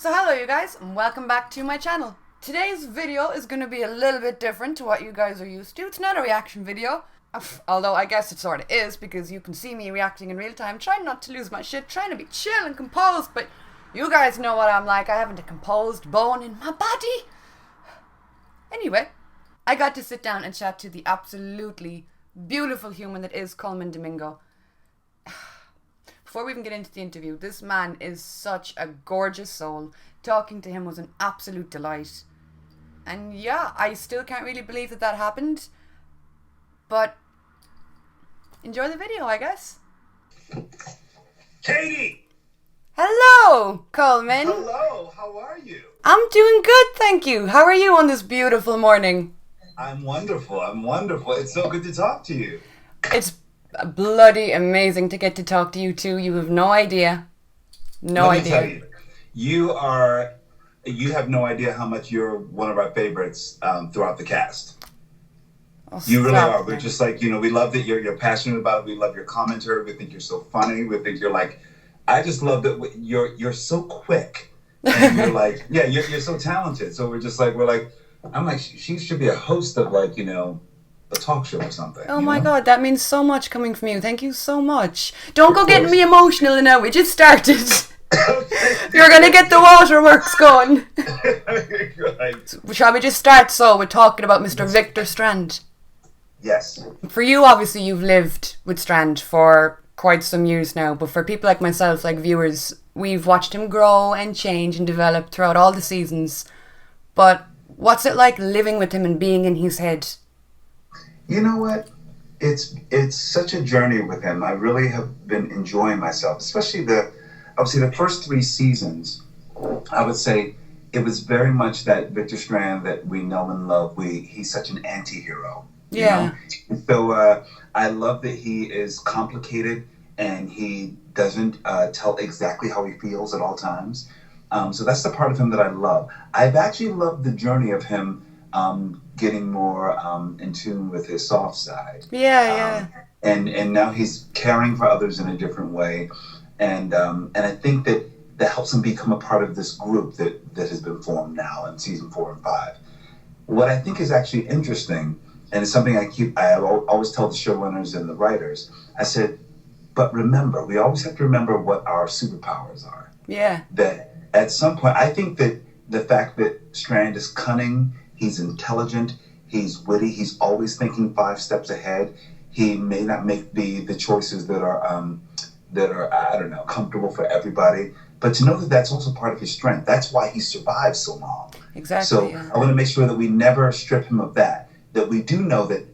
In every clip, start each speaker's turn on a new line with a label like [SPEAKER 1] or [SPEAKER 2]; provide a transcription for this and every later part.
[SPEAKER 1] So hello you guys, and welcome back to my channel. Today's video is going to be a little bit different to what you guys are used to. It's not a reaction video, although I guess it sort of is, because you can see me reacting in real time, trying not to lose my shit, trying to be chill and composed, but you guys know what I'm like. I haven't a composed bone in my body. Anyway, I got to sit down and chat to the absolutely beautiful human that is Colman Domingo. Before we even get into the interview, this man is such a gorgeous soul. Talking to him was an absolute delight. And yeah, I still can't really believe that that happened. But enjoy the video, I guess.
[SPEAKER 2] Katie!
[SPEAKER 1] Hello, Colman.
[SPEAKER 2] Hello, how are you?
[SPEAKER 1] I'm doing good, thank you. How are you on this beautiful morning?
[SPEAKER 2] I'm wonderful. It's so good to talk to you.
[SPEAKER 1] It's bloody amazing to get to talk to you too. You have no idea. No idea.
[SPEAKER 2] Let me tell you, you have no idea how much you're one of our favorites throughout the cast.
[SPEAKER 1] Oh,
[SPEAKER 2] you really are.
[SPEAKER 1] We're
[SPEAKER 2] just like, we love that you're passionate about it. We love your commentary. We think you're so funny. We think you're like, I just love that you're so quick. And you're like, yeah, you're so talented. So I'm like, she should be a host of a talk show or something.
[SPEAKER 1] Oh my God, that means so much coming from you. Thank you so much. Don't go getting me emotional now. We just started. You're gonna get the waterworks going. Right. Shall we just start with talking about Mr. Victor Strand?
[SPEAKER 2] Yes.
[SPEAKER 1] For you, obviously, you've lived with Strand for quite some years now, but for people like myself, like viewers, we've watched him grow and change and develop throughout all the seasons. But what's it like living with him and being in his head?
[SPEAKER 2] You know what? It's such a journey with him. I really have been enjoying myself, especially the first 3 seasons. I would say it was very much that Victor Strand that we know and love. He's such an anti-hero.
[SPEAKER 1] Yeah.
[SPEAKER 2] So I love that he is complicated and he doesn't tell exactly how he feels at all times. So that's the part of him that I love. I've actually loved the journey of him getting more in tune with his soft side.
[SPEAKER 1] Yeah.
[SPEAKER 2] And now he's caring for others in a different way. And I think that helps him become a part of this group that has been formed now in season 4 and 5. What I think is actually interesting, and it's something I always tell the showrunners and the writers, I said, but remember, we always have to remember what our superpowers are.
[SPEAKER 1] Yeah.
[SPEAKER 2] That at some point, I think that the fact that Strand is cunning, he's intelligent, he's witty, he's always thinking 5 steps ahead. He may not make the choices that are I don't know, comfortable for everybody, but to know that that's also part of his strength. That's why he survived so long.
[SPEAKER 1] Exactly.
[SPEAKER 2] So
[SPEAKER 1] yeah.
[SPEAKER 2] I want to make sure that we never strip him of that. That we do know that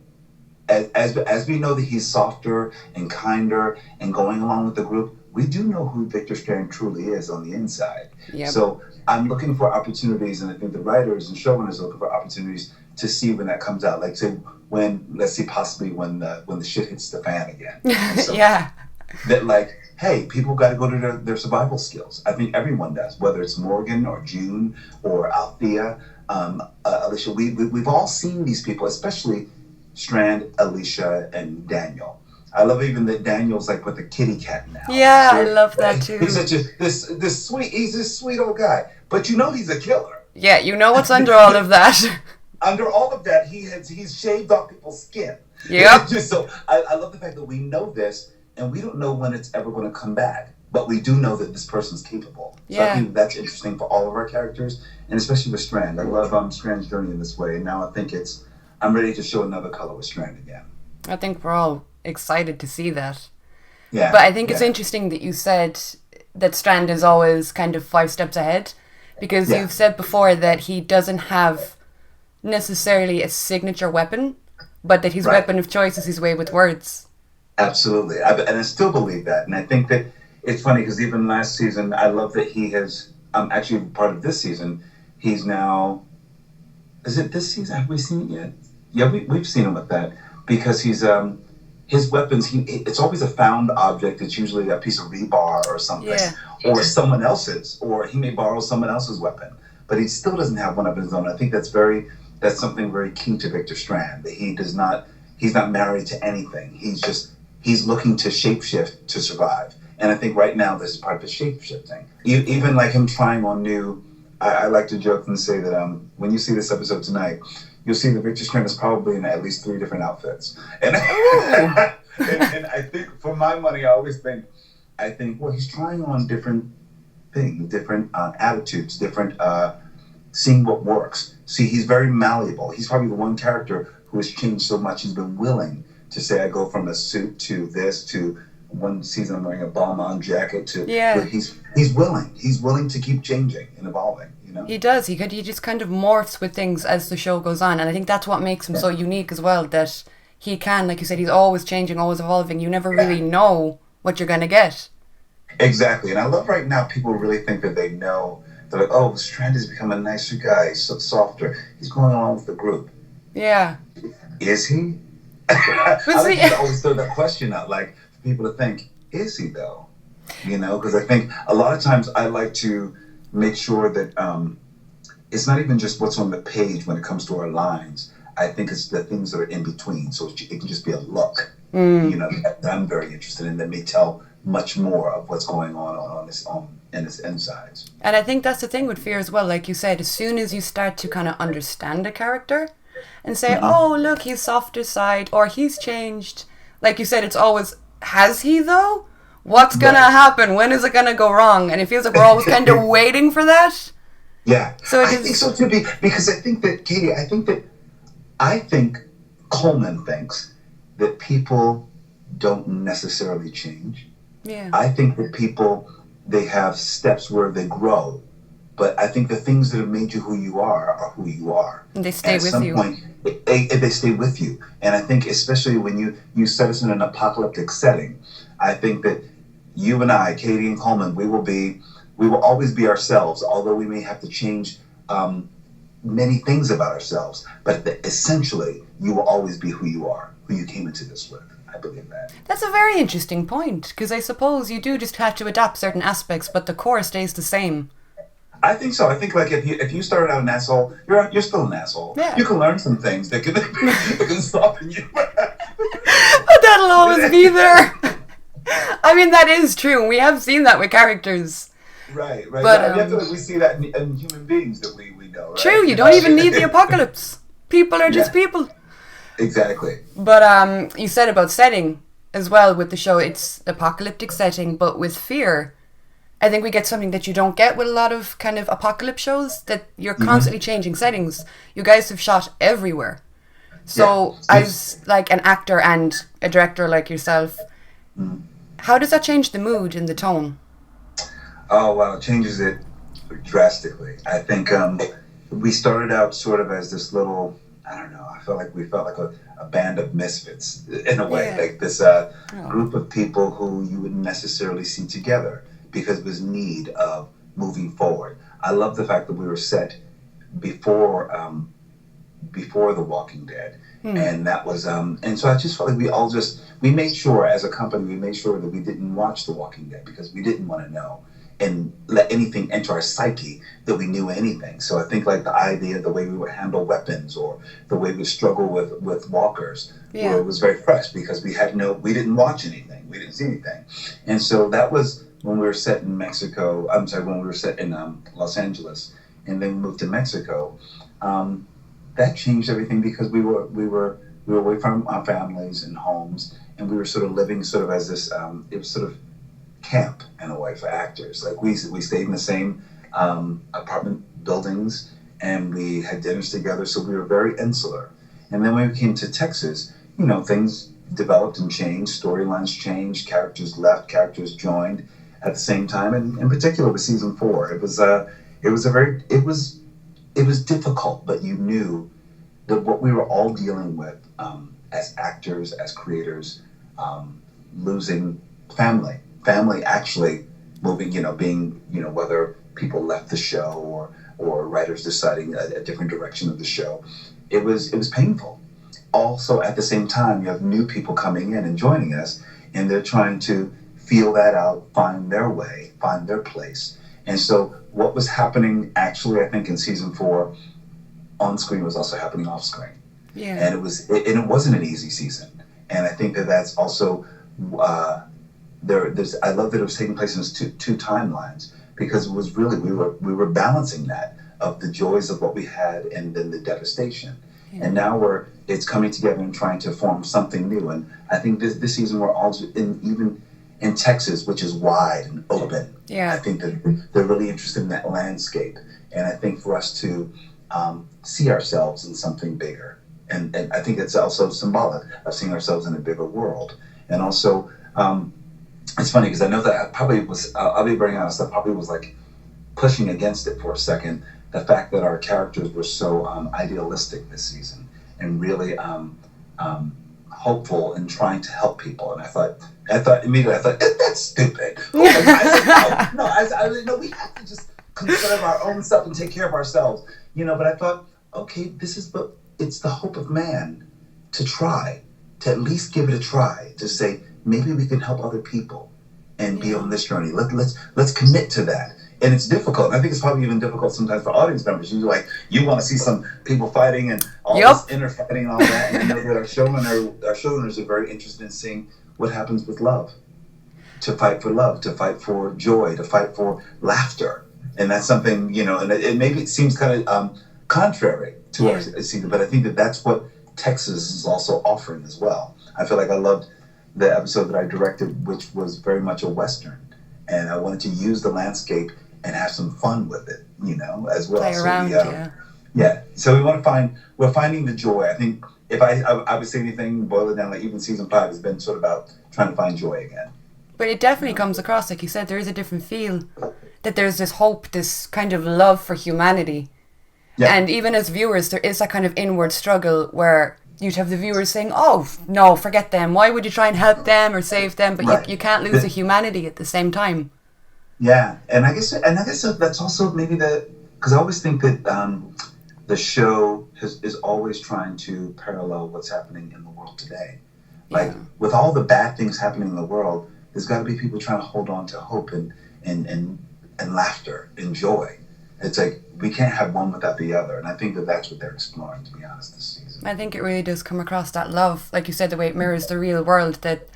[SPEAKER 2] as we know that he's softer and kinder and going along with the group, we do know who Victor Strand truly is on the inside. Yep. So I'm looking for opportunities, and I think the writers and showrunners are looking for opportunities to see when that comes out. Like say possibly when the shit hits the fan again. So
[SPEAKER 1] yeah.
[SPEAKER 2] That hey, people got to go to their survival skills. I think everyone does, whether it's Morgan or June or Althea, Alicia. We've all seen these people, especially Strand, Alicia, and Daniel. I love even that Daniel's with the kitty cat now.
[SPEAKER 1] Yeah, I love that too.
[SPEAKER 2] He's such he's this sweet old guy, but he's a killer.
[SPEAKER 1] Yeah, you know what's under all of that.
[SPEAKER 2] Under all of that, he's shaved off people's skin.
[SPEAKER 1] Yeah.
[SPEAKER 2] So I love the fact that we know this. And we don't know when it's ever going to come back, but we do know that this person's capable. So
[SPEAKER 1] yeah.
[SPEAKER 2] I think that's interesting for all of our characters, and especially with Strand. I love Strand's journey in this way, and now I think I'm ready to show another color with Strand again.
[SPEAKER 1] I think we're all excited to see that.
[SPEAKER 2] Yeah.
[SPEAKER 1] But I think it's interesting that you said that Strand is always kind of 5 steps ahead, because you've said before that he doesn't have necessarily a signature weapon, but that his weapon of choice is his way with words.
[SPEAKER 2] Absolutely. And I still believe that. And I think that it's funny because even last season, I love that he has, actually part of this season, he's now, is it this season? Have we seen it yet? Yeah, we've seen him with that because he's, his weapons, it's always a found object. It's usually a piece of rebar or something, or someone else's, or he may borrow someone else's weapon, but he still doesn't have one of his own. I think that's something very key to Victor Strand, that he's not married to anything. He's looking to shapeshift to survive. And I think right now this is part of his shape-shifting. Even like him trying on new, I like to joke and say that when you see this episode tonight, you'll see that Victor Strand is probably in at least 3 different outfits. And, and I think, for my money, I think, well, he's trying on different things, different attitudes, different, seeing what works. See, he's very malleable. He's probably the one character who has changed so much. He's been willing to say, I go from a suit to this, to one season I'm wearing a Balmain jacket, to, but he's willing. He's willing to keep changing and evolving. You know?
[SPEAKER 1] He does. He just kind of morphs with things as the show goes on, and I think that's what makes him so unique as well. That he can, like you said, he's always changing, always evolving. You never really know what you're gonna get.
[SPEAKER 2] Exactly, and I love right now people really think that they know. They're like, oh, Strand has become a nicer guy, he's so softer. He's going along with the group.
[SPEAKER 1] Yeah.
[SPEAKER 2] Is he? I like to always throw that question out, like, for people to think, is he though? You know, because I think a lot of times I like to make sure that it's not even just what's on the page when it comes to our lines. I think it's the things that are in between. So it can just be a look, you know, that I'm very interested in, that may tell much more of what's going on in its insides.
[SPEAKER 1] And I think that's the thing with fear as well. Like you said, as soon as you start to kind of understand a character and say, oh, look, he's softer side, or he's changed. Like you said, it's always, has he though? What's going to happen? When is it going to go wrong? And it feels like we're always kind of waiting for that.
[SPEAKER 2] Yeah. So I think so too, because I think that, Katie, I think Colman thinks that people don't necessarily change.
[SPEAKER 1] Yeah.
[SPEAKER 2] I think that people, they have steps where they grow, but I think the things that have made you who you are who you are.
[SPEAKER 1] And they stay with you.
[SPEAKER 2] At some point, they stay with you. And I think especially when you set us in an apocalyptic setting, I think that you and I, Katie and Colman, we will always be ourselves, although we may have to change many things about ourselves. But essentially, you will always be who you are, who you came into this with. I believe that.
[SPEAKER 1] That's a very interesting point, because I suppose you do just have to adapt certain aspects, but the core stays the same.
[SPEAKER 2] I think so. I think like if you started out an asshole, you're still an asshole. Yeah. You can learn some things that can soften you.
[SPEAKER 1] But that'll always be there. I mean, that is true. We have seen that with characters.
[SPEAKER 2] Right.
[SPEAKER 1] But
[SPEAKER 2] I feel like we see that in human beings that we know. Right?
[SPEAKER 1] True. You don't even need the apocalypse. People are just people.
[SPEAKER 2] Exactly.
[SPEAKER 1] But you said about setting as well with the show. It's apocalyptic setting, but with fear. I think we get something that you don't get with a lot of kind of apocalypse shows, that you're constantly changing settings. You guys have shot everywhere. So as like an actor and a director like yourself, how does that change the mood and the tone?
[SPEAKER 2] Oh, well, it changes it drastically. I think we started out sort of as this little, I don't know, we felt like a band of misfits in a way, like this group of people who you wouldn't necessarily see together, because it was need of moving forward. I love the fact that we were set before The Walking Dead, and that was and so I just felt like we made sure as a company, we made sure that we didn't watch The Walking Dead because we didn't want to know and let anything enter our psyche that we knew anything. So I think like the idea, the way we would handle weapons or the way we struggle with walkers, was very fresh because we didn't watch anything, we didn't see anything, and so that was. When we were set in Mexico, when we were set in Los Angeles, and then we moved to Mexico, that changed everything because we were away from our families and homes, and we were sort of living sort of as this. It was sort of camp in a way for actors. Like we stayed in the same apartment buildings, and we had dinners together, so we were very insular. And then when we came to Texas, things developed and changed. Storylines changed. Characters left. Characters joined. At the same time, and in particular with season 4, it was difficult, but you knew that what we were all dealing with as actors, as creators, losing family actually moving, being, whether people left the show or writers deciding a different direction of the show, it was painful. Also, at the same time, you have new people coming in and joining us, and they're trying to feel that out, find their way, find their place. And so what was happening actually, I think, in season 4 on screen was also happening off screen.
[SPEAKER 1] Yeah.
[SPEAKER 2] And it wasn't an easy season. And I think that's also I love that it was taking place in two timelines, because it was really, we were balancing that of the joys of what we had and then the devastation. Yeah. And now it's coming together and trying to form something new. And I think this season we're all even in Texas, which is wide and open.
[SPEAKER 1] Yeah.
[SPEAKER 2] I think that they're really interested in that landscape. And I think for us to see ourselves in something bigger. And I think it's also symbolic of seeing ourselves in a bigger world. And also, it's funny because I know that I probably was, I'll be very honest, I probably was like pushing against it for a second. The fact that our characters were so idealistic this season and really hopeful and trying to help people. And I thought immediately, that's stupid. No, we have to just conserve our own stuff and take care of ourselves. But I thought, okay, it's the hope of man to try, to at least give it a try, to say, maybe we can help other people and be on this journey. Let's commit to that. And it's difficult. I think it's probably even difficult sometimes for audience members. You want to see some people fighting and all this inner fighting and all that. And I know that our showrunners are very interested in seeing what happens with love. To fight for love, to fight for joy, to fight for laughter. And that's something, and maybe it seems kind of contrary to our season, but I think that's what Texas is also offering as well. I feel like I loved the episode that I directed, which was very much a Western. And I wanted to use the landscape and have some fun with it, as well.
[SPEAKER 1] Play around,
[SPEAKER 2] yeah. So we're finding the joy. I think if I would say anything, boil it down, like even season 5 has been sort of about trying to find joy again.
[SPEAKER 1] But it definitely comes across, like you said, there is a different feel, that there's this hope, this kind of love for humanity. Yeah. And even as viewers, there is that kind of inward struggle where you'd have the viewers saying, oh, no, forget them. Why would you try and help them or save them? But you can't lose the humanity at the same time.
[SPEAKER 2] Yeah, and I guess that's also maybe because I always think that the show is always trying to parallel what's happening in the world today. Like, with all the bad things happening in the world, there's got to be people trying to hold on to hope and laughter and joy. It's like, we can't have one without the other. And I think that's what they're exploring, to be honest, this season.
[SPEAKER 1] I think it really does come across that love, like you said, the way it mirrors the real world, that,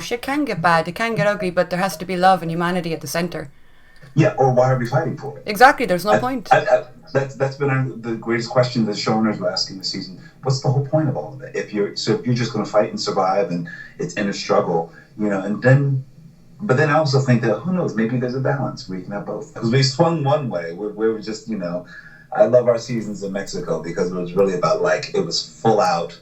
[SPEAKER 1] shit can get bad, it can get ugly, but there has to be love and humanity at the centre.
[SPEAKER 2] Yeah, or why are we fighting for it?
[SPEAKER 1] Exactly, there's no point.
[SPEAKER 2] That's been the greatest question the showrunners were asking this season. What's the whole point of all of it? If you're just going to fight and survive and it's inner struggle, but then I also think that, who knows, maybe there's a balance where you can have both. Because we swung one way, where we were just, I love our seasons in Mexico because it was really about, it was full out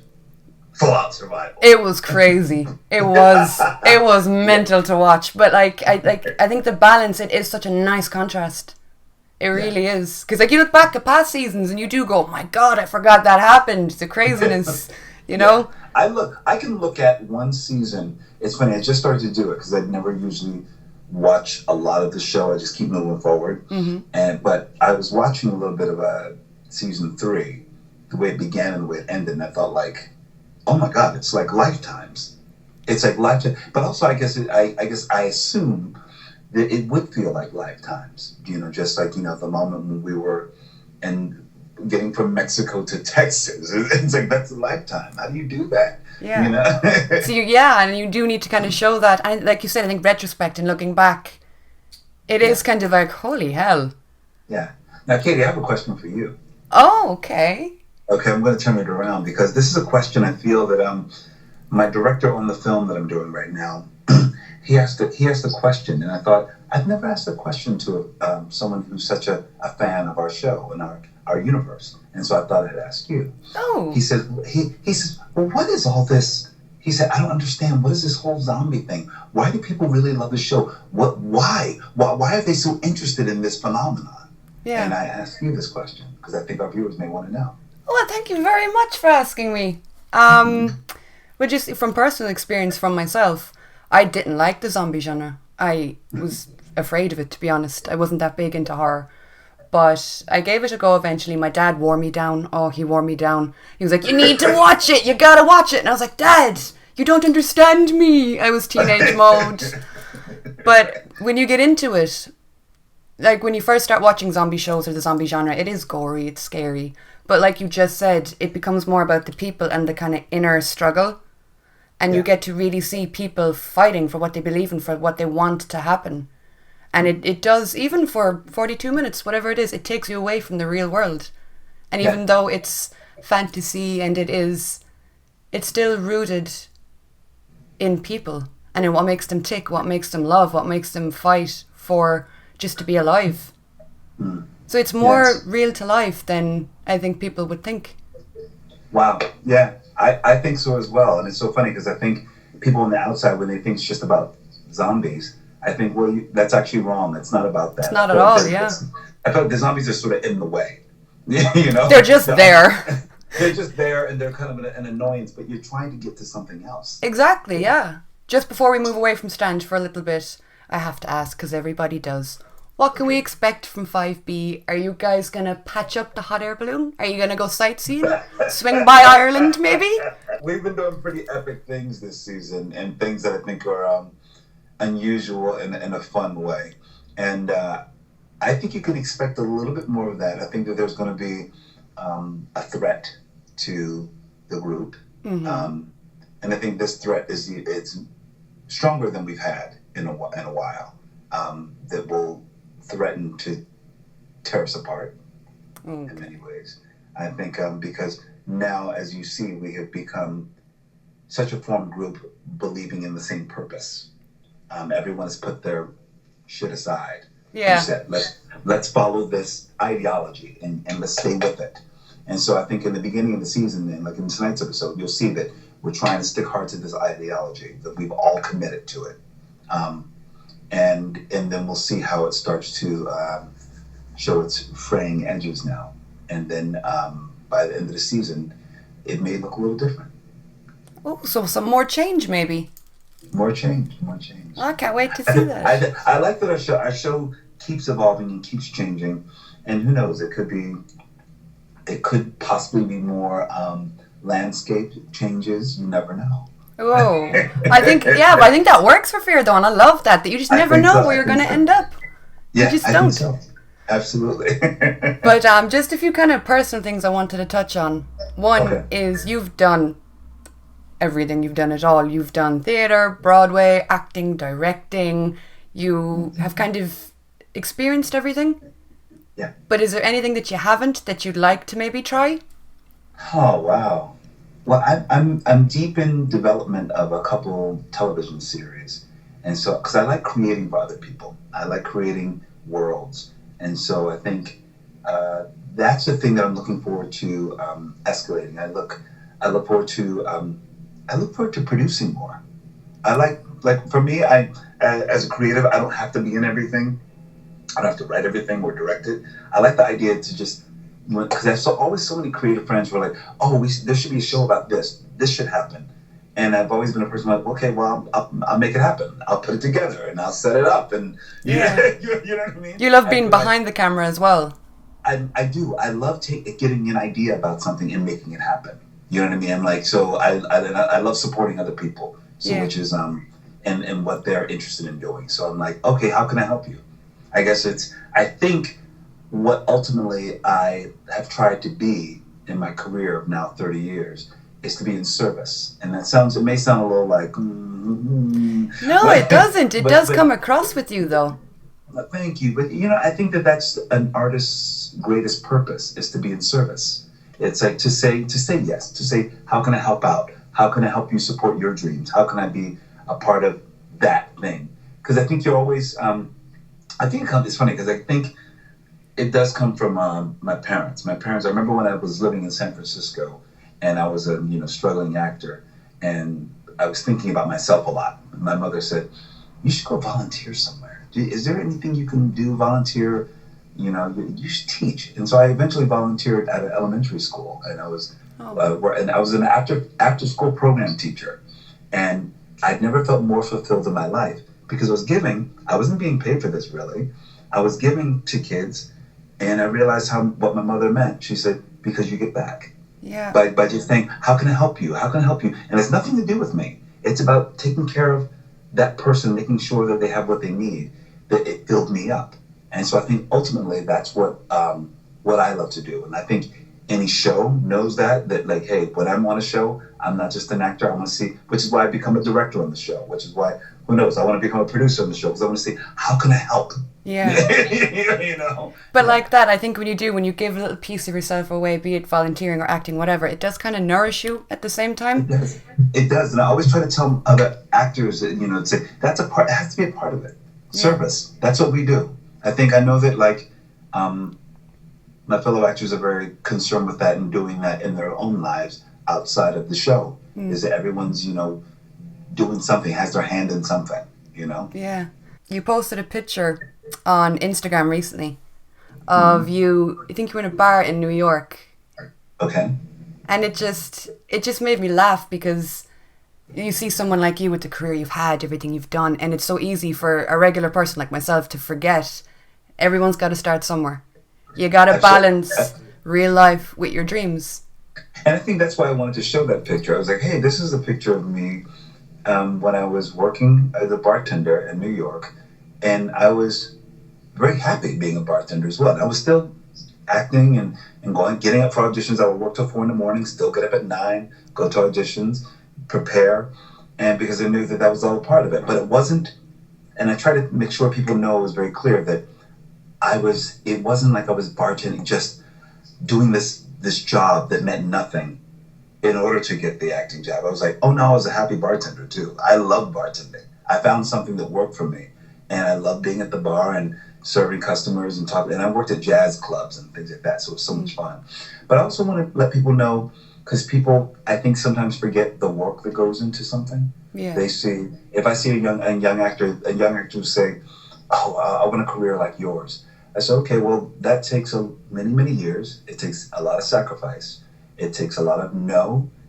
[SPEAKER 2] survival.
[SPEAKER 1] It was crazy. It was mental to watch. But I think the balance, it is such a nice contrast. It really is. Because you look back at past seasons and you do go, oh my God, I forgot that happened. The craziness, know?
[SPEAKER 2] I can look at one season. It's funny, I just started to do it because I'd never usually watch a lot of the show. I just keep moving forward. Mm-hmm. But I was watching a little bit of season 3, the way it began and the way it ended, and I thought oh my God, it's like lifetimes. It's like lifetime. But also, I guess I assume that it would feel like lifetimes. Just like the moment when we were getting from Mexico to Texas. It's like, that's a lifetime. How do you do that?
[SPEAKER 1] Yeah. So and you do need to kind of show that. And like you said, I think retrospect and looking back, it is kind of like, holy hell.
[SPEAKER 2] Yeah. Now, Katie, I have a question for you.
[SPEAKER 1] Oh, okay.
[SPEAKER 2] Okay, I'm going to turn it around because this is a question I feel that my director on the film that I'm doing right now, he asked the question, and I thought, I've never asked a question to someone who's such a fan of our show and our universe. And so I thought I'd ask you.
[SPEAKER 1] Oh.
[SPEAKER 2] He says, well, what is all this? He said, I don't understand. What is this whole zombie thing? Why do people really love the show? Why are they so interested in this phenomenon? Yeah. And I asked you this question because I think our viewers may want to know.
[SPEAKER 1] Well, thank you very much for asking me. But just from personal experience from myself, I didn't like the zombie genre. I was afraid of it, to be honest. I wasn't that big into horror. But I gave it a go eventually. My dad wore me down. Oh, he wore me down. He was like, you need to watch it. You gotta watch it. And I was like, Dad, you don't understand me. I was teenage mode. But when you get into it, like when you first start watching zombie shows or the zombie genre, it is gory, it's scary. But like you just said, it becomes more about the people and the kind of inner struggle. and you get to really see people fighting for what they believe in, for what they want to happen. And it does, even for 42 minutes, whatever it is, it takes you away from the real world. And even though it's fantasy and it's still rooted in people and in what makes them tick, what makes them love, what makes them fight for just to be alive. So it's more real to life than I think people would think.
[SPEAKER 2] Wow. Yeah, I think so as well. And it's so funny because I think people on the outside, when they think it's just about zombies, I think, well, that's actually wrong. It's not about that.
[SPEAKER 1] It's not at all,
[SPEAKER 2] I felt the zombies are sort of in the way. You know?
[SPEAKER 1] They're just there.
[SPEAKER 2] They're just there, and they're kind of an annoyance, but you're trying to get to something else.
[SPEAKER 1] Exactly, yeah. Just before we move away from Strand for a little bit, I have to ask, because everybody does, what can we expect from 5B? Are you guys going to patch up the hot air balloon? Are you going to go sightseeing? Swing by Ireland, maybe?
[SPEAKER 2] We've been doing pretty epic things this season, and things that I think are unusual in a fun way. And I think you can expect a little bit more of that. I think that there's going to be a threat to the group. And I think this threat it's stronger than we've had in a while. That will threaten to tear us apart in many ways. I think because now, as you see, we have become such a formed group believing in the same purpose. Everyone has put their shit aside.
[SPEAKER 1] Yeah.
[SPEAKER 2] Said, let's follow this ideology and let's stay with it. And so I think in the beginning of the season, and like in tonight's episode, you'll see that we're trying to stick hard to this ideology, that we've all committed to it. And then we'll see how it starts to show its fraying edges now. And then by the end of the season, it may look a little different.
[SPEAKER 1] Oh, so some more change maybe.
[SPEAKER 2] More change.
[SPEAKER 1] I can't wait to see that.
[SPEAKER 2] I like that our show keeps evolving and keeps changing. And who knows, it could possibly be more landscape changes. You never know.
[SPEAKER 1] Oh, I think that works for Fear, though, and I love that you just never know where you're going to end up.
[SPEAKER 2] Yeah,
[SPEAKER 1] you just
[SPEAKER 2] I
[SPEAKER 1] don't.
[SPEAKER 2] think so. Absolutely.
[SPEAKER 1] But just a few kind of personal things I wanted to touch on. One is you've done everything. You've done it all. You've done theatre, Broadway, acting, directing. You have kind of experienced everything.
[SPEAKER 2] Yeah.
[SPEAKER 1] But is there anything that you haven't that you'd like to maybe try?
[SPEAKER 2] Oh, wow. Well, I'm deep in development of a couple television series, and so because I like creating for other people, I like creating worlds, and so I think that's the thing that I'm looking forward to escalating. I look forward to producing more. I like for me, as a creative, I don't have to be in everything. I don't have to write everything or direct it. I like the idea to just, because I have always so many creative friends who are like, oh, there should be a show about this. This should happen. And I've always been a person like, okay, well, I'll make it happen. I'll put it together and I'll set it up. And you know what I mean?
[SPEAKER 1] You love being behind the camera as well.
[SPEAKER 2] I do. I love getting an idea about something and making it happen. You know what I mean? I'm like, so I love supporting other people. So which is and what they're interested in doing. So I'm like, okay, how can I help you? I guess I think what ultimately I have tried to be in my career of now 30 years is to be in service. And it may sound a little like...
[SPEAKER 1] No, it doesn't. It does come across with you, though.
[SPEAKER 2] Thank you. But, I think that's an artist's greatest purpose, is to be in service. It's like to say yes, to say, how can I help out? How can I help you support your dreams? How can I be a part of that thing? Because I think you're always... I think it's funny because I think it does come from my parents. I remember when I was living in San Francisco and I was a struggling actor, and I was thinking about myself a lot. My mother said, you should go volunteer somewhere. Is there anything you can do, volunteer? You should teach. And so I eventually volunteered at an elementary school, and I was an after school program teacher. And I'd never felt more fulfilled in my life. Because I wasn't being paid for this really. I was giving to kids, and I realized what my mother meant. She said, because you get back.
[SPEAKER 1] Yeah.
[SPEAKER 2] By just saying, how can I help you? How can I help you? And it's nothing to do with me. It's about taking care of that person, making sure that they have what they need, that it filled me up. And so I think ultimately that's what I love to do. And I think any show knows that like, hey, when I'm on a show, I'm not just an actor. I want to see, which is why I become a director on the show, which is why, who knows, I want to become a producer on the show because I want to see how can I help.
[SPEAKER 1] Yeah.
[SPEAKER 2] You know.
[SPEAKER 1] But like that, I think when you give a little piece of yourself away, be it volunteering or acting, whatever, it does kind of nourish you at the same time.
[SPEAKER 2] It does. It does, and I always try to tell other actors that, say that's a part. It has to be a part of it. Service. That's what we do. I know that like. My fellow actors are very concerned with that and doing that in their own lives outside of the show. Is that everyone's, doing something, has their hand in something,
[SPEAKER 1] Yeah. You posted a picture on Instagram recently of you, I think you were in a bar in New York.
[SPEAKER 2] Okay.
[SPEAKER 1] And it just made me laugh because you see someone like you with the career you've had, everything you've done, and it's so easy for a regular person like myself to forget everyone's got to start somewhere. You got to balance real life with your dreams.
[SPEAKER 2] And I think that's why I wanted to show that picture. I was like, hey, this is a picture of me when I was working as a bartender in New York. And I was very happy being a bartender as well. And I was still acting and getting up for auditions. I would work till 4 a.m, still get up at 9, go to auditions, prepare. And because I knew that was all part of it. But it wasn't, and I try to make sure people know it was very clear that it wasn't like I was bartending, just doing this job that meant nothing in order to get the acting job. I was like, oh no, I was a happy bartender too. I love bartending. I found something that worked for me. And I love being at the bar and serving customers and talking. And I worked at jazz clubs and things like that. So it was so much fun. But I also want to let people know, because people, I think, sometimes forget the work that goes into something.
[SPEAKER 1] Yeah.
[SPEAKER 2] They see, if I see a young actor who say, oh, I want a career like yours. I said, okay, well, that takes many, many years. It takes a lot of sacrifice. It takes a lot of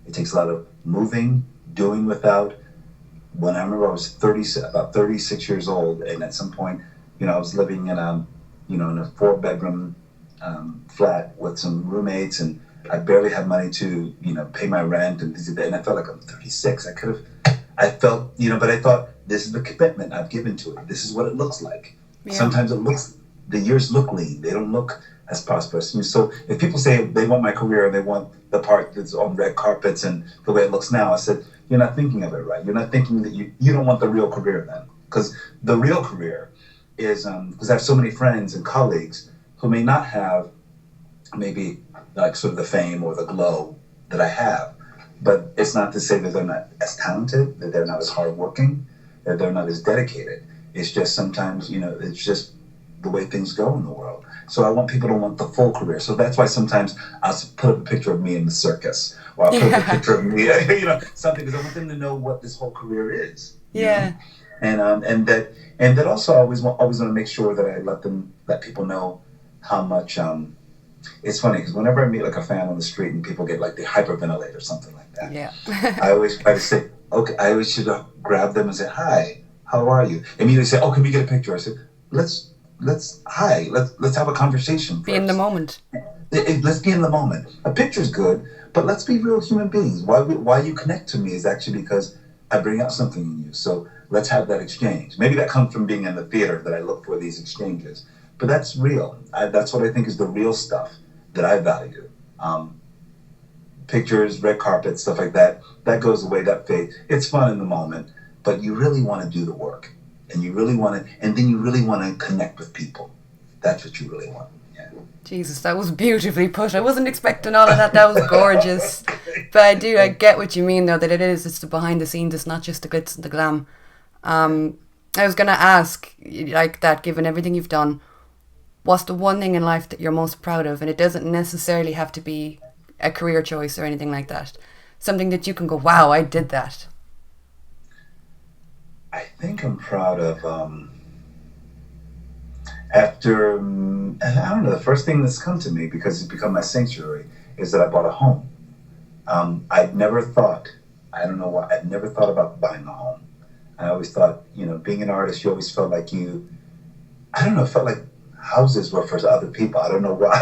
[SPEAKER 2] It takes a lot of moving, doing without. When I remember I was about 36 years old, and at some point, I was living in a 4-bedroom flat with some roommates, and I barely had money to, pay my rent and things like that. And I felt like I'm 36. I felt, but I thought, this is the commitment I've given to it. This is what it looks like. Yeah. Sometimes the years look lean. They don't look as prosperous. So if people say they want my career and they want the part that's on red carpets and the way it looks now, I said, you're not thinking of it right. You're not thinking that you don't want the real career then. Because the real career is, because I have so many friends and colleagues who may not have maybe like sort of the fame or the glow that I have. But it's not to say that they're not as talented, that they're not as hardworking, that they're not as dedicated. It's just sometimes, it's just the way things go in the world. So I want people to want the full career. So that's why sometimes I'll put up a picture of me in the circus, or I'll put up a picture of me, something, because I want them to know what this whole career is.
[SPEAKER 1] Yeah.
[SPEAKER 2] And that also I always want to make sure that I let people know how much. It's funny because whenever I meet like a fan on the street and people get like they hyperventilate or something like that, I always try to say, okay, I always should grab them and say, hi, how are you? Immediately say, oh, can we get a picture? I said, let's have a conversation first.
[SPEAKER 1] Be in the moment.
[SPEAKER 2] Let's be in the moment. A picture's good, but let's be real human beings. Why you connect to me is actually because I bring out something in you. So let's have that exchange. Maybe that comes from being in the theater that I look for these exchanges. But that's real. That's what I think is the real stuff that I value. Pictures, red carpet, stuff like that, that goes away, that fades. It's fun in the moment, but you really want to do the work. And you really want to, and then you really want to connect with people. That's what you really want. Yeah.
[SPEAKER 1] Jesus, that was beautifully put. I wasn't expecting all of that. That was gorgeous. But I get what you mean, though, that it's the behind the scenes. It's not just the glitz and the glam. I was going to ask, like that, given everything you've done, what's the one thing in life that you're most proud of? And it doesn't necessarily have to be a career choice or anything like that. Something that you can go, wow, I did that.
[SPEAKER 2] I think I'm proud of, after, I don't know, the first thing that's come to me, because it's become my sanctuary, is that I bought a home. I'd never thought, I don't know why, I'd never thought about buying a home. I always thought, being an artist, you always felt like it felt like houses were for other people. I don't know why.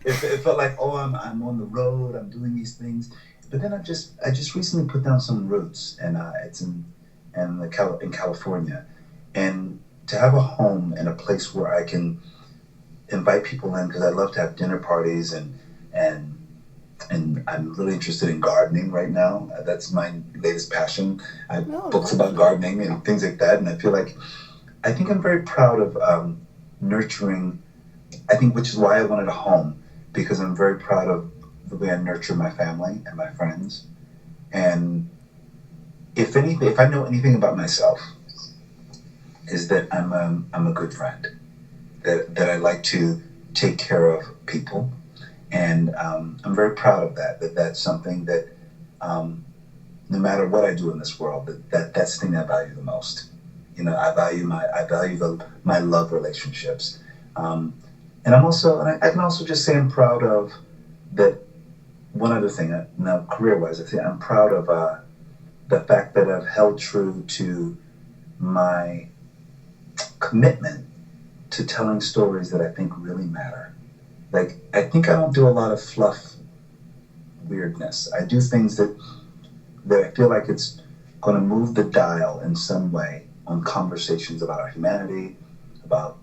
[SPEAKER 2] It felt like, oh, I'm on the road, I'm doing these things. But then I just recently put down some roots, and it's in California. And to have a home and a place where I can invite people in, because I love to have dinner parties and and I'm really interested in gardening right now. That's my latest passion. I have books about gardening and things like that, and I think I'm very proud of nurturing. I think, which is why I wanted a home, because I'm very proud of the way I nurture my family and my friends. And if I know anything about myself, is that I'm a good friend. That I like to take care of people, and I'm very proud of that. That's something that no matter what I do in this world, that's the thing I value the most. You know, I value my love relationships, and I can also just say I'm proud of that. One other thing, now career-wise, I think I'm proud of the fact that I've held true to my commitment to telling stories that I think really matter. Like, I think I don't do a lot of fluff weirdness. I do things that I feel like it's going to move the dial in some way on conversations about our humanity, about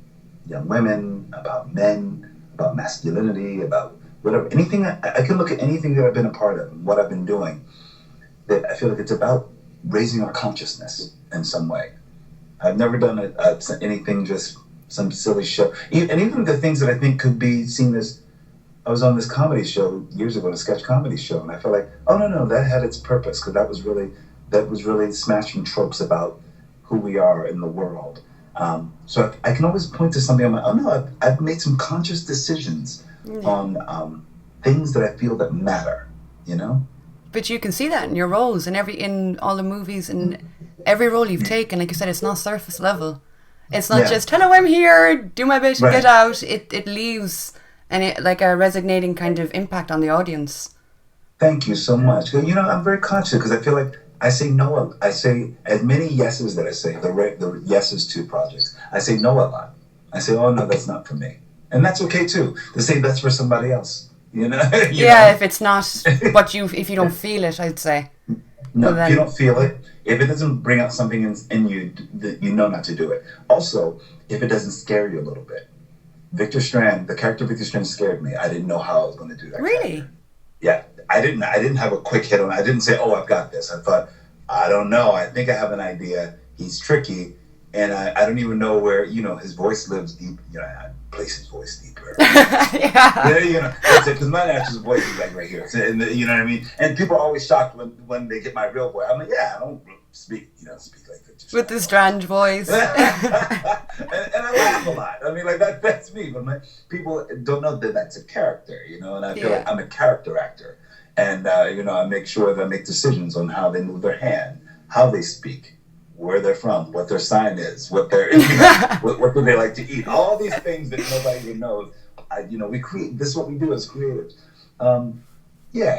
[SPEAKER 2] young women, about men, about masculinity, about whatever. Anything, I can look at anything that I've been a part of and what I've been doing, that I feel like it's about raising our consciousness in some way. I've never done anything just some silly show. And even the things that I think could be seen as, I was on this comedy show years ago, a sketch comedy show, and I felt like, oh no, that had its purpose, because that was really smashing tropes about who we are in the world. So I can always point to something. I'm like, oh no, I've made some conscious decisions on things that I feel that matter, you know?
[SPEAKER 1] But you can see that in your roles, in all the movies, and every role you've taken. Like you said, it's not surface level. It's not just, hello, I'm here, do my bit, and get out. It leaves like a resonating kind of impact on the audience.
[SPEAKER 2] Thank you so much. You know, I'm very conscious, because I feel like I say no. I say as many yeses that I say, the yeses to projects. I say no a lot. I say, oh no, that's not for me. And that's okay too, to say that's for somebody else. You know? you know?
[SPEAKER 1] If it's not if you don't feel it, I'd say.
[SPEAKER 2] No, if you don't feel it, if it doesn't bring out something in you, that you know not to do it. Also, if it doesn't scare you a little bit. Victor Strand, the character Victor Strand scared me. I didn't know how I was going to do that.
[SPEAKER 1] Really?
[SPEAKER 2] Character. Yeah, I didn't have a quick hit on it. I didn't say, oh, I've got this. I thought, I don't know. I think I have an idea. He's tricky, and I don't even know where, his voice lives deep. I place his voice deeper.
[SPEAKER 1] Yeah.
[SPEAKER 2] Because my natural voice is like right here. And you know what I mean? And people are always shocked when they get my real voice. I'm like, I don't speak like Victor Strand.
[SPEAKER 1] With the Strand voice.
[SPEAKER 2] and I laugh a lot. I mean, like that's me. But people don't know that that's a character, and I feel like I'm a character actor. And, I make sure that I make decisions on how they move their hand, how they speak, where they're from, what their sign is, what do they like to eat. All these things that nobody even knows. We create. This is what we do as creatives.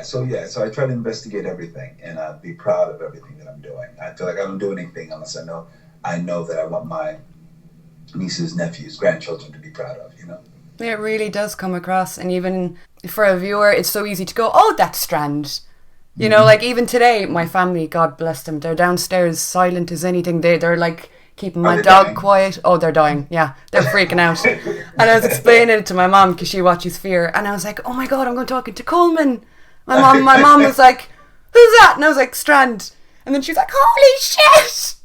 [SPEAKER 2] So I try to investigate everything and be proud of everything that I'm doing. I feel like I don't do anything unless I know that I want my nieces, nephews, grandchildren to be proud of,
[SPEAKER 1] It really does come across, and even for a viewer, it's so easy to go, oh, that's Strand. Like even today, my family, God bless them, they're downstairs silent as anything. They're like keeping my dog quiet. Oh, they're dying. Yeah, they're freaking out. And I was explaining it to my mom because she watches Fear, and I was like, oh my God, I'm going talking to Colman. My mom was like, who's that? And I was like, Strand. And then she's like, holy shit.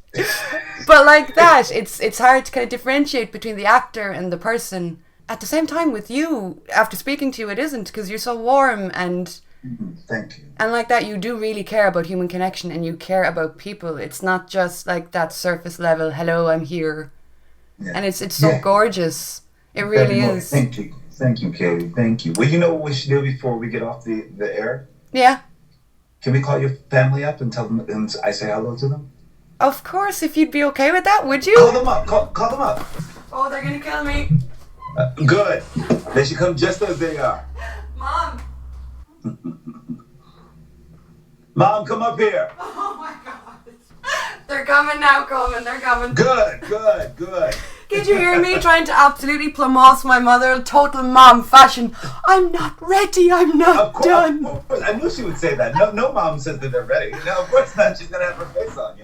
[SPEAKER 1] But like that, it's hard to kind of differentiate between the actor and the person. At the same time, with you, after speaking to you, it isn't, because you're so warm and
[SPEAKER 2] thank you.
[SPEAKER 1] And like that, you do really care about human connection, and you care about people. It's not just like that surface level, hello, I'm here. Yeah. And it's so gorgeous. It really is.
[SPEAKER 2] Thank you, Katie. Thank you. Well, you know what we should do before we get off the air?
[SPEAKER 1] Yeah.
[SPEAKER 2] Can we call your family up and tell them, and I say hello to them?
[SPEAKER 1] Of course, if you'd be okay with that, would you?
[SPEAKER 2] Call them up. Call them up.
[SPEAKER 1] Oh, they're gonna kill me.
[SPEAKER 2] Good. They should come just as they are.
[SPEAKER 1] Mom.
[SPEAKER 2] Mom, come up here.
[SPEAKER 1] Oh my God. They're coming now, Colman. They're coming.
[SPEAKER 2] Good.
[SPEAKER 1] Did you hear me trying to absolutely plumoss my mother? Total mom fashion. I'm not ready. I'm not done.
[SPEAKER 2] Of course. I knew she would say that. No mom says that they're ready. No, of course not. She's going to have her face on,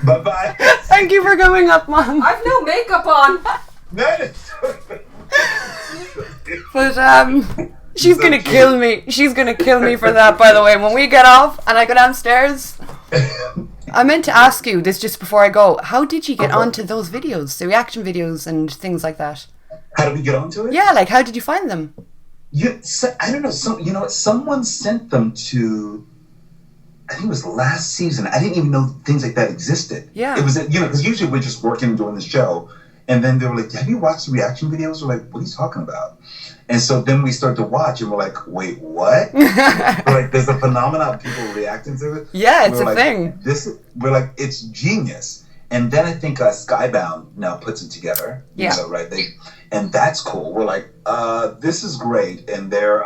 [SPEAKER 2] Bye-bye.
[SPEAKER 1] Thank you for coming up, Mom.
[SPEAKER 3] I've no makeup on.
[SPEAKER 2] No,
[SPEAKER 1] But she's
[SPEAKER 2] So
[SPEAKER 1] gonna
[SPEAKER 2] cute.
[SPEAKER 1] kill me. She's gonna kill me for that, by the way. When we get off and I go downstairs, I meant to ask you this just before I go. How did you get onto those videos, the reaction videos and things like that?
[SPEAKER 2] How did we get onto it?
[SPEAKER 1] Yeah, like how did you find them?
[SPEAKER 2] I don't know. Someone sent them to. I think it was last season. I didn't even know things like that existed.
[SPEAKER 1] Yeah.
[SPEAKER 2] It was, because usually we're just working and doing the show. And then they were like, have you watched the reaction videos? We're like, what are you talking about? And so then we start to watch and we're like, wait, what? We're like, there's a phenomenon of people reacting to it.
[SPEAKER 1] Yeah, it's
[SPEAKER 2] we're
[SPEAKER 1] a thing.
[SPEAKER 2] We're like, it's genius. And then I think Skybound now puts it together.
[SPEAKER 1] Yeah.
[SPEAKER 2] Right? And that's cool. We're like, this is great. And they're,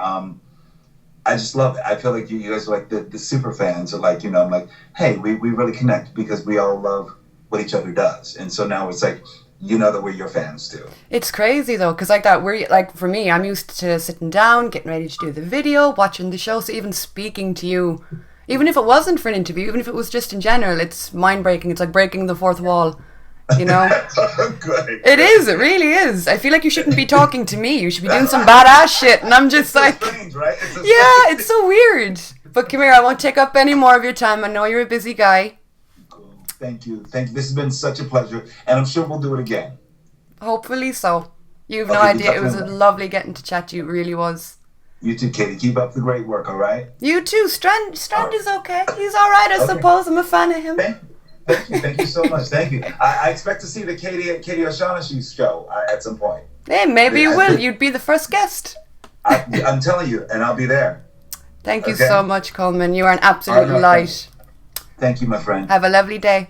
[SPEAKER 2] I just love it. I feel like you guys are like the super fans are like, I'm like, hey, we really connect because we all love what each other does. And so now it's like, that we're your fans too.
[SPEAKER 1] It's crazy though, because like that, we're like, for me, I'm used to sitting down, getting ready to do the video, watching the show. So even speaking to you, even if it wasn't for an interview, even if it was just in general, it's mind breaking. It's like breaking the fourth wall. Good. It is. It really is. I feel like you shouldn't be talking to me. You should be doing some badass shit. And I'm just like,
[SPEAKER 2] strange, right?
[SPEAKER 1] It's so weird. But come here, I won't take up any more of your time. I know you're a busy guy.
[SPEAKER 2] Cool. Thank you. This has been such a pleasure. And I'm sure we'll do it again.
[SPEAKER 1] Hopefully so. You have no idea. It was lovely getting to chat to you. It really was.
[SPEAKER 2] You too, Katie. Keep up the great work, all right?
[SPEAKER 1] You too. Strand is okay. He's all right, I suppose. I'm a fan of him.
[SPEAKER 2] Thank you so much. Thank you. I expect to see the Katie O'Shaughnessy's show at some point.
[SPEAKER 1] Hey, maybe you will. You'd be the first guest.
[SPEAKER 2] I'm telling you, and I'll be there.
[SPEAKER 1] Thank you so much, Colman. You are an absolute light.
[SPEAKER 2] Thank you, my friend.
[SPEAKER 1] Have a lovely day.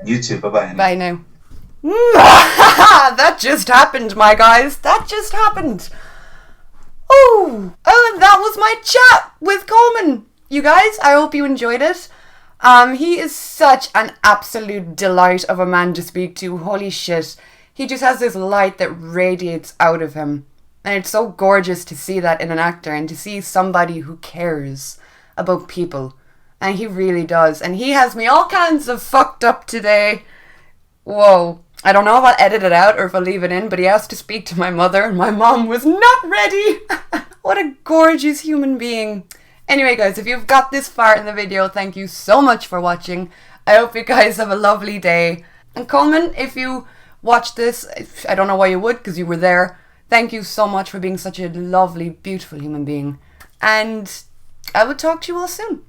[SPEAKER 2] You too. Bye-bye.
[SPEAKER 1] Bye now. That just happened, my guys. That just happened. Oh, and that was my chat with Colman. You guys, I hope you enjoyed it. He is such an absolute delight of a man to speak to. Holy shit. He just has this light that radiates out of him. And it's so gorgeous to see that in an actor and to see somebody who cares about people. And he really does. And he has me all kinds of fucked up today. Whoa. I don't know if I'll edit it out or if I'll leave it in, but he asked to speak to my mother and my mom was not ready. What a gorgeous human being. Anyway, guys, if you've got this far in the video, thank you so much for watching. I hope you guys have a lovely day. And Colman, if you watched this, I don't know why you would, because you were there. Thank you so much for being such a lovely, beautiful human being. And I will talk to you all soon.